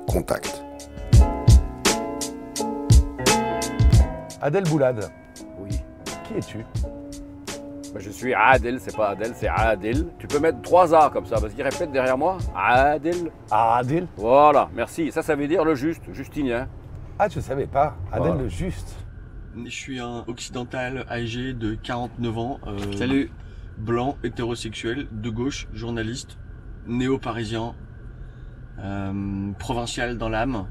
Contact. Adel Boulad, Oui. qui es-tu? Ben, je suis Adel, c'est pas Adel, c'est Adel. Tu peux mettre 3 A comme ça, vas-y, répète derrière moi. Adel. Adel? Voilà, merci. Ça veut dire le juste, justinien. Ah, je savais pas. Adel Voilà. le juste. Je suis un occidental âgé de 49 ans. Salut. Blanc, hétérosexuel, de gauche, journaliste, néo-parisien, provincial dans l'âme.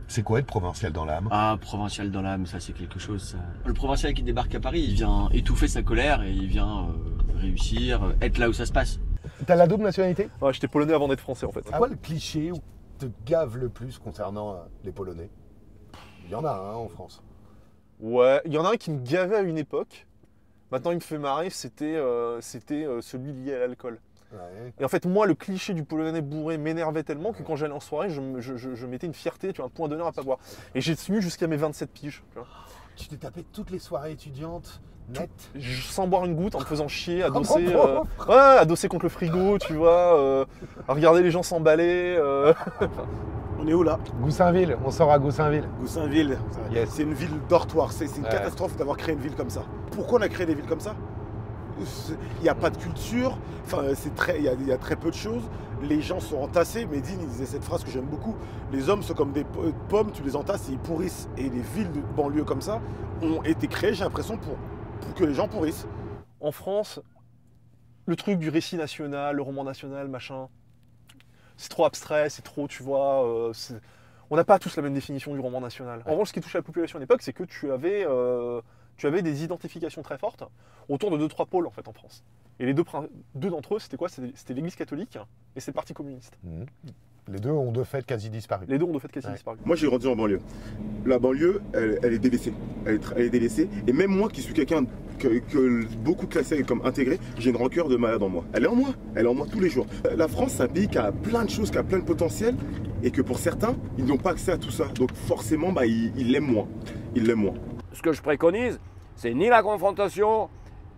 C'est quoi être provincial dans l'âme? Ah, provincial dans l'âme, ça c'est quelque chose. Ça. Le provincial qui débarque à Paris, il vient étouffer sa colère et il vient réussir, être là où ça se passe. T'as la double nationalité? Ouais, j'étais polonais avant d'être français en fait. C'est quoi le cliché où te gave le plus concernant les Polonais? Il y en a un en France. Ouais, il y en a un qui me gavait à une époque. Maintenant, il me fait marrer, c'était celui lié à l'alcool. Ouais. Et en fait, moi, le cliché du Polonais bourré m'énervait tellement que quand j'allais en soirée, je mettais une fierté, tu vois, un point d'honneur à pas boire. Et j'ai tenu jusqu'à mes 27 piges. Tu vois. Tu t'es tapé toutes les soirées étudiantes nettes? Sans boire une goutte, en me faisant chier, Oh, adossé, mon pauvre. adossé contre le frigo, tu vois, à regarder les gens s'emballer. On est où là? Goussainville, on sort à Goussainville. Goussainville. Yes. C'est une ville dortoir. C'est une Ouais. catastrophe d'avoir créé une ville comme ça. Pourquoi on a créé des villes comme ça? Il n'y a pas de culture. Enfin, il y a très peu de choses. Les gens sont entassés. Medine, il disait cette phrase que j'aime beaucoup. Les hommes sont comme des pommes, tu les entasses et ils pourrissent. Et les villes de banlieue comme ça ont été créées, j'ai l'impression, pour que les gens pourrissent. En France, le truc du récit national, le roman national, machin, c'est trop abstrait, c'est trop, tu vois, on n'a pas tous la même définition du roman national. En revanche, ce qui touchait la population à l'époque, c'est que tu avais des identifications très fortes autour de 2-3 pôles en fait en France. Et les deux d'entre eux, c'était quoi? C'était l'Église catholique et c'est le Parti communiste. Mhm. Les deux ont de fait quasi disparu. Les deux ont de fait quasi Ouais. disparu. Moi, j'ai grandi en banlieue. La banlieue, elle est délaissée. Elle est délaissée. Et même moi, qui suis quelqu'un que beaucoup classé comme intégré, j'ai une rancœur de malade en moi. Elle est en moi. Elle est en moi tous les jours. La France, c'est un pays qui a plein de choses, qui a plein de potentiel. Et que pour certains, ils n'ont pas accès à tout ça. Donc forcément, ils l'aiment moins. Ils l'aiment moins. Ce que je préconise, c'est ni la confrontation,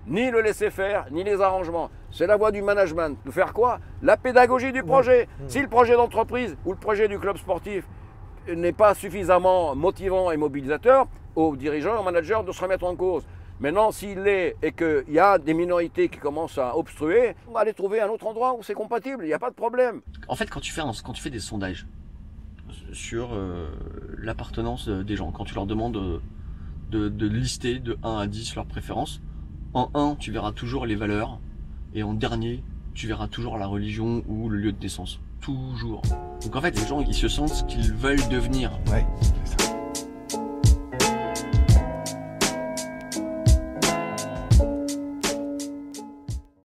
ni le laisser-faire, ni les arrangements. C'est la voie du management. De faire quoi? La pédagogie du projet. Si le projet d'entreprise ou le projet du club sportif n'est pas suffisamment motivant et mobilisateur, aux dirigeants, aux managers de se remettre en cause. Maintenant, s'il l'est et qu'il y a des minorités qui commencent à obstruer, on va aller trouver un autre endroit où c'est compatible, il n'y a pas de problème. En fait, quand tu fais des sondages sur l'appartenance des gens, quand tu leur demandes de lister de 1 à 10 leurs préférences, en 1, tu verras toujours les valeurs, et en dernier, tu verras toujours la religion ou le lieu de naissance. Toujours. Donc en fait, les gens, ils se sentent ce qu'ils veulent devenir. Ouais.